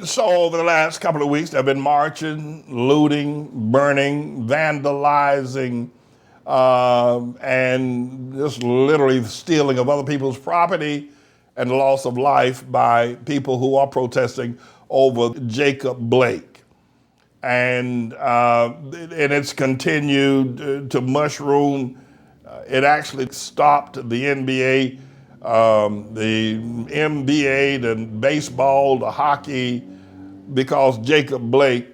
So over the last couple of weeks, they've been marching, looting, burning, vandalizing, and just literally stealing of other people's property and the loss of life by people who are protesting over Jacob Blake. And it's continued to mushroom. It actually stopped the NBA, the NBA, the baseball, the hockey, because Jacob Blake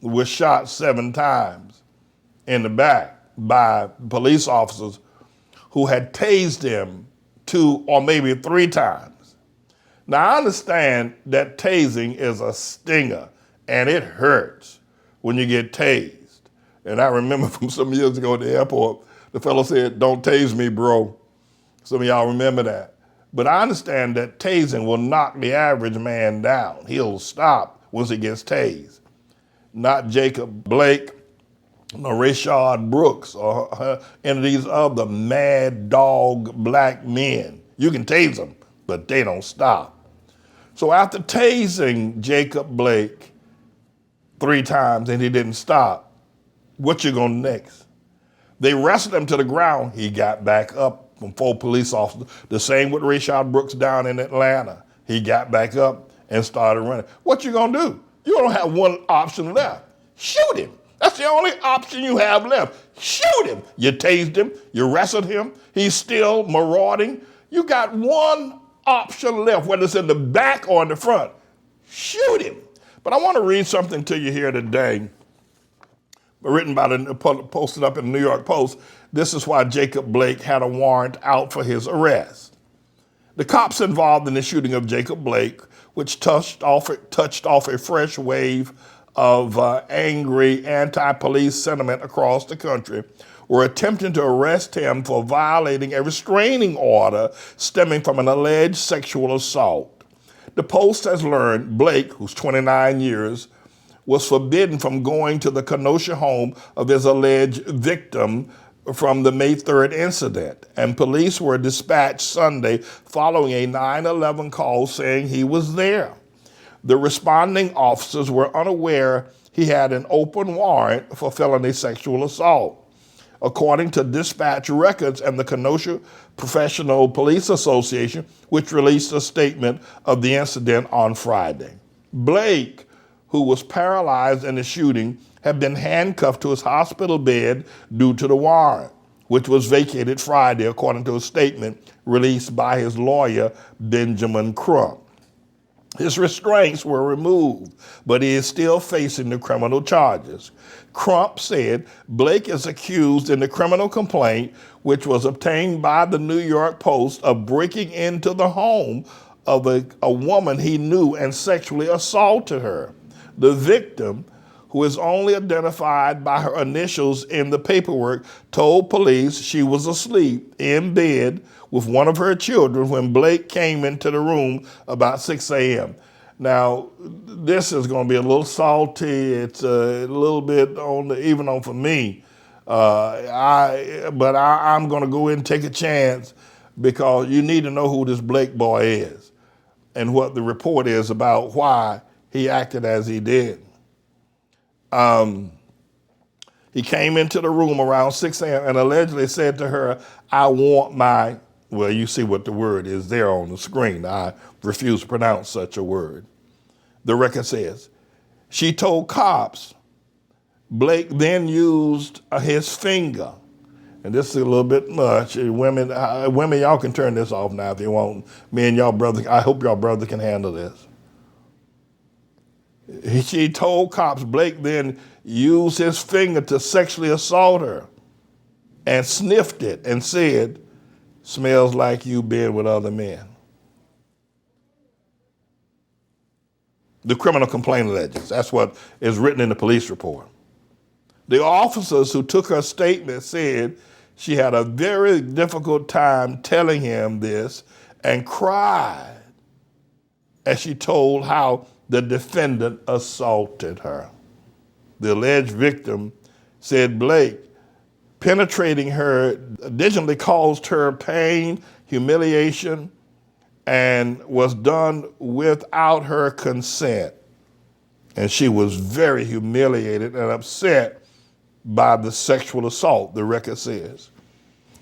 was shot 7 times in the back by police officers who had tased him 2 or maybe 3 times. Now, I understand that tasing is a stinger and it hurts when you get tased. And I remember from some years ago at the airport, the fellow said, "Don't tase me, bro." Some of y'all remember that. But I understand that tasing will knock the average man down. He'll stop once he gets tased. Not Jacob Blake, nor Rayshard Brooks, or any of these other mad dog black men. You can tase them, but they don't stop. So after tasing Jacob Blake 3 times and he didn't stop, what you gonna next? They wrestled him to the ground. He got back up from 4 police officers. The same with Rayshard Brooks down in Atlanta. He got back up and started running. What you gonna do? You don't have one option left. Shoot him. That's the only option you have left. Shoot him. You tased him. You wrestled him. He's still marauding. You got one option left, whether it's in the back or in the front. Shoot him. But I want to read something to you here today, written by posted up in the New York Post. This is why Jacob Blake had a warrant out for his arrest. The cops involved in the shooting of Jacob Blake, which touched off a fresh wave of angry anti-police sentiment across the country, were attempting to arrest him for violating a restraining order stemming from an alleged sexual assault. The Post has learned Blake, who's 29 years, was forbidden from going to the Kenosha home of his alleged victim from the May 3rd incident, and police were dispatched Sunday following a 911 call saying he was there. The responding officers were unaware he had an open warrant for felony sexual assault. According to dispatch records and the Kenosha Professional Police Association, which released a statement of the incident on Friday. Blake, who was paralyzed in the shooting, had been handcuffed to his hospital bed due to the warrant, which was vacated Friday, according to a statement released by his lawyer, Benjamin Crump. His restraints were removed, but he is still facing the criminal charges. Crump said Blake is accused in the criminal complaint, which was obtained by the New York Post, of breaking into the home of a woman he knew and sexually assaulted her. The victim, who is only identified by her initials in the paperwork, told police she was asleep in bed with one of her children when Blake came into the room about 6 a.m. Now, this is going to be a little salty. It's a little bit even on for me. But I'm going to go in and take a chance, because you need to know who this Blake boy is and what the report is about why he acted as he did. He came into the room around 6 a.m. and allegedly said to her, "I want my," well, you see what the word is there on the screen. I refuse to pronounce such a word. The record says, she told cops Blake then used his finger. And this is a little bit much. Women, y'all can turn this off now if you want. Me and y'all brother, I hope y'all brother can handle this. She told cops Blake then used his finger to sexually assault her and sniffed it and said, "Smells like you been with other men." The criminal complaint alleges. That's what is written in the police report. The officers who took her statement said she had a very difficult time telling him this and cried as she told how the defendant assaulted her. The alleged victim said Blake penetrating her additionally caused her pain, humiliation, and was done without her consent. And she was very humiliated and upset by the sexual assault, the record says.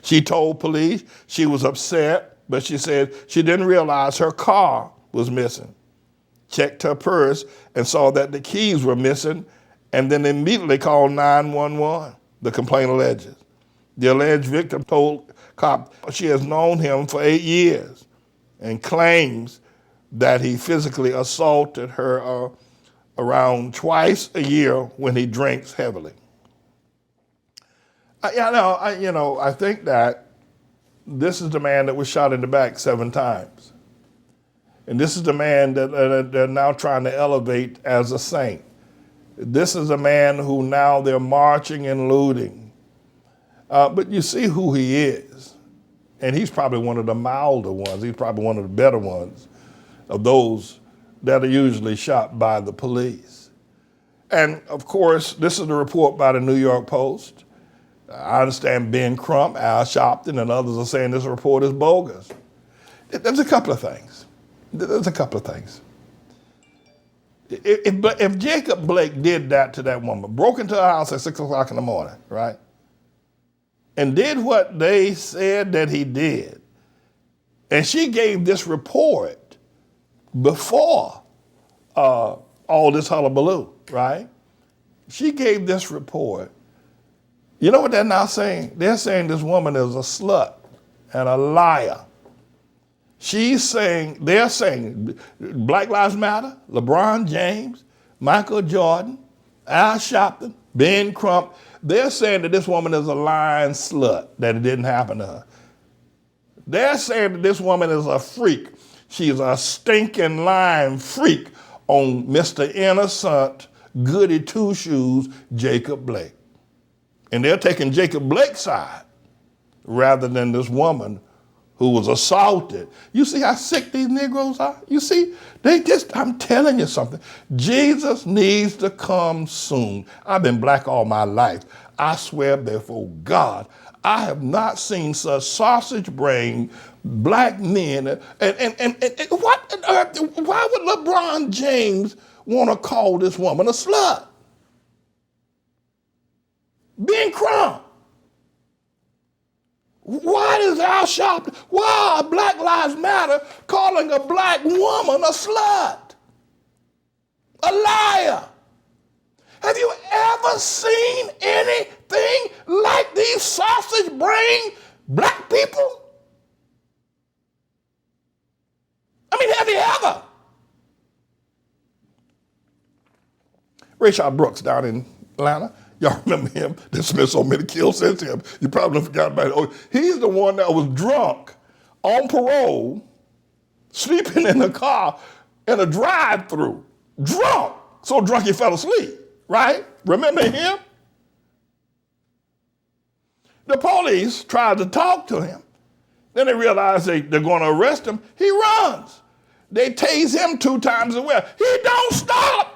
She told police she was upset, but she said she didn't realize her car was missing. Checked her purse and saw that the keys were missing, and then immediately called 911, the complaint alleges. The alleged victim told cops she has known him for 8 years and claims that he physically assaulted her around twice a year when he drinks heavily. I think that this is the man that was shot in the back 7 times. And this is the man that they're now trying to elevate as a saint. This is a man who now they're marching and looting. But you see who he is. And he's probably one of the milder ones. He's probably one of the better ones of those that are usually shot by the police. And of course, this is the report by the New York Post. I understand Ben Crump, Al Sharpton, and others are saying this report is bogus. There's a couple of things. If Jacob Blake did that to that woman, broke into her house at 6 o'clock in the morning, right? And did what they said that he did, and she gave this report before all this hullabaloo, right? She gave this report. You know what they're now saying? They're saying this woman is a slut and a liar. They're saying Black Lives Matter, LeBron James, Michael Jordan, Al Sharpton, Ben Crump, they're saying that this woman is a lying slut, that it didn't happen to her. They're saying that this woman is a freak. She's a stinking lying freak on Mr. Innocent, goody two-shoes, Jacob Blake. And they're taking Jacob Blake's side rather than this woman who was assaulted. You see how sick these Negroes are? You see, I'm telling you something. Jesus needs to come soon. I've been black all my life. I swear before God, I have not seen such sausage-brained black men. And what on earth, why would LeBron James want to call this woman a slut? Ben Crump. Why is Al Sharpton, why are Black Lives Matter calling a black woman a slut? A liar. Have you ever seen anything like these sausage-brained black people? I mean, have you ever? Rayshard Brooks down in Atlanta. Y'all remember him? There's been so many kills since him. You probably forgot about it. Oh, he's the one that was drunk, on parole, sleeping in a car in a drive-through. Drunk. So drunk he fell asleep, right? Remember him? The police tried to talk to him. Then they realized they're going to arrest him. He runs. They tase him 2 times as well. He don't stop.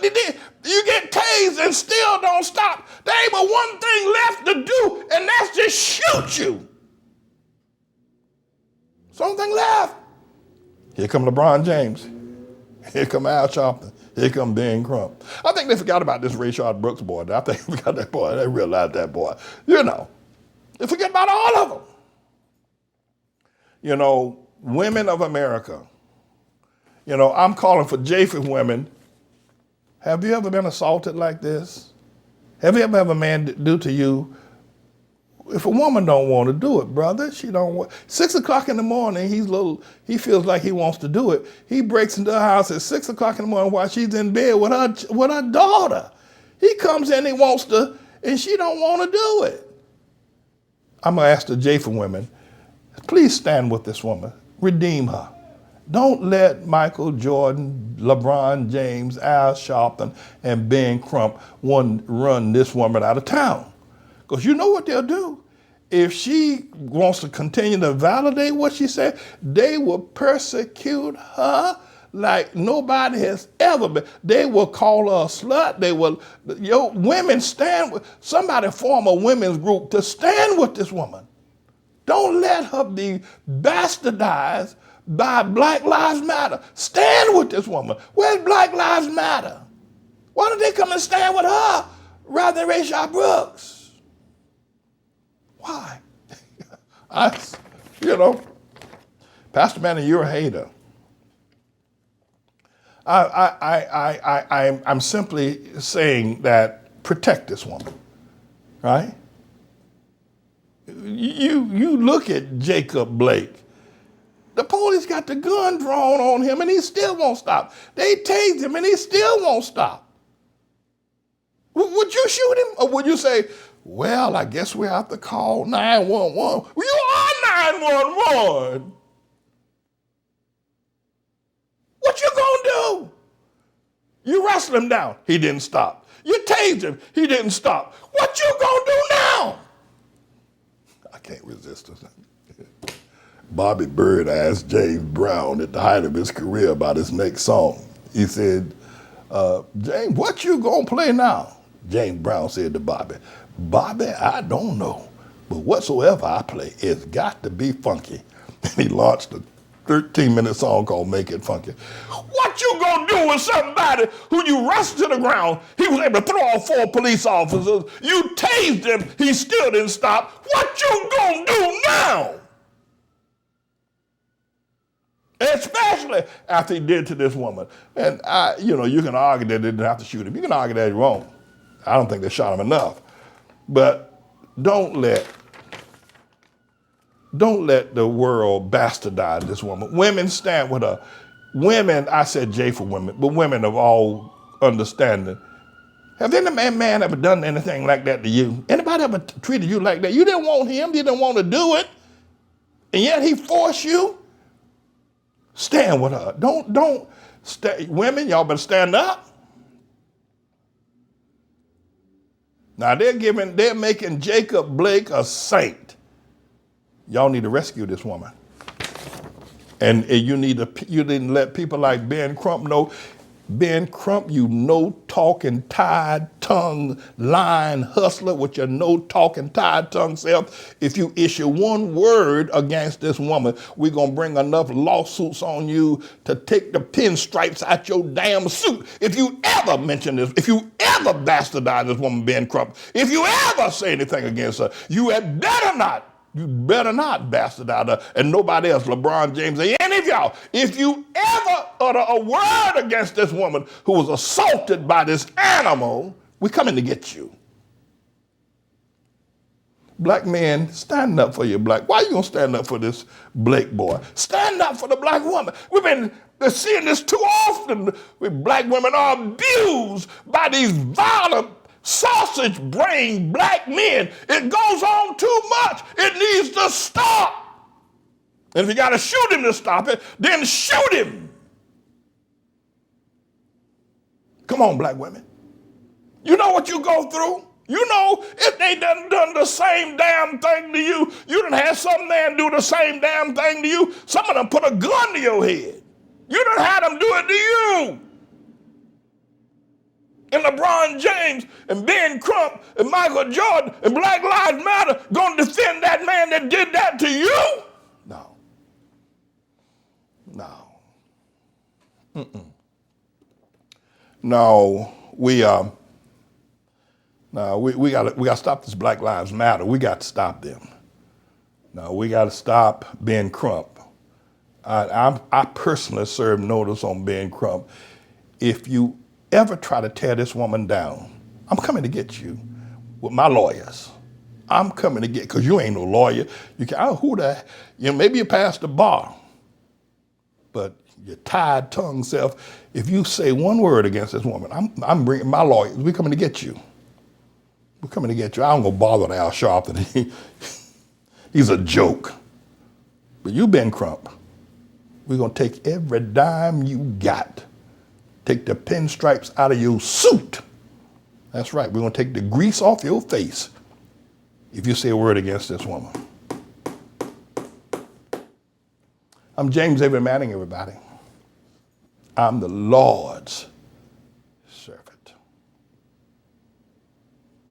He did. You get tased and still don't stop. There ain't but one thing left to do, and that's just shoot you. Something left. Here come LeBron James. Here come Al Sharpton. Here come Ben Crump. I think they forgot about this Rayshard Brooks boy. I think they forgot that boy. They realized that boy. You know, they forget about all of them. You know, women of America. You know, I'm calling for Japheth women. Have you ever been assaulted like this? Have you ever had a man do to you? If a woman don't want to do it, brother, she don't want. 6 o'clock in the morning, he feels like he wants to do it. He breaks into her house at 6 o'clock in the morning while she's in bed with her daughter. He comes in, he wants to, and she don't want to do it. I'm gonna ask the Japheth women, please stand with this woman, redeem her. Don't let Michael Jordan, LeBron James, Al Sharpton, and Ben Crump run this woman out of town. Because you know what they'll do? If she wants to continue to validate what she said, they will persecute her like nobody has ever been. They will call her a slut. They will, women stand with, somebody form a women's group to stand with this woman. Don't let her be bastardized by Black Lives Matter. Stand with this woman. Where's Black Lives Matter? Why don't they come and stand with her rather than Rayshard Brooks? Why? Pastor Manning, you're a hater. I'm simply saying that protect this woman, right? You look at Jacob Blake. The police got the gun drawn on him and he still won't stop. They tased him and he still won't stop. Would you shoot him? Or would you say, well, I guess we have to call 911? You are 911. What you gonna do? You wrestled him down. He didn't stop. You tased him. He didn't stop. What you gonna do now? I can't resist this. Bobby Bird asked James Brown at the height of his career about his next song. He said, James, what you gonna play now? James Brown said to Bobby, Bobby, I don't know, but whatsoever I play, it's got to be funky. And he launched a 13-minute song called Make It Funky. What you gonna do with somebody who you wrestled to the ground? He was able to throw off 4 police officers. You tased him, he still didn't stop. What you gonna do now? Especially after he did to this woman. And you can argue that they didn't have to shoot him. You can argue that he's wrong. I don't think they shot him enough. But don't let the world bastardize this woman. Women stand with her. Women, I said J for women, but women of all understanding. Have any man ever done anything like that to you? Anybody ever treated you like that? You didn't want him, you didn't want to do it, and yet he forced you? Stand with her. Don't stay. Women, y'all better stand up. Now they're making Jacob Blake a saint. Y'all need to rescue this woman. And you didn't let people like Ben Crump know. Ben Crump, you no-talking, tied-tongue, lying hustler with your no-talking, tied-tongue self. If you issue one word against this woman, we're going to bring enough lawsuits on you to take the pinstripes out your damn suit. If you ever mention this, if you ever bastardize this woman, Ben Crump, if you ever say anything against her, you had better not. You better not bastardize her and nobody else, LeBron James, or any of y'all. If you ever utter a word against this woman who was assaulted by this animal, we're coming to get you. Black men, stand up for your black. Why are you going to stand up for this Blake boy? Stand up for the black woman. We've been seeing this too often. Black women are abused by these violent, sausage-brained black men. It goes on too much. It needs to stop. And if you got to shoot him to stop it, then shoot him. Come on, black women. You know what you go through? You know, if they done the same damn thing to you, you done had some man do the same damn thing to you. Some of them put a gun to your head. You done had them do it to you. And LeBron James and Ben Crump and Michael Jordan and Black Lives Matter going to defend that man that did that to you? No. No, we got to stop this Black Lives Matter. We got to stop them. No, we got to stop Ben Crump. I personally served notice on Ben Crump. If you ever try to tear this woman down, I'm coming to get you with my lawyers. I'm coming to get, because you ain't no lawyer. You can, maybe you passed the bar, but your tied tongue self, if you say one word against this woman, I'm bringing my lawyers. We're coming to get you. We're coming to get you. I don't go bother Al Sharpton. He's a joke. But you, Ben Crump, we're going to take every dime you got. Take the pinstripes out of your suit. That's right. We're going to take the grease off your face if you say a word against this woman. I'm James Avery Manning, everybody. I'm the Lord's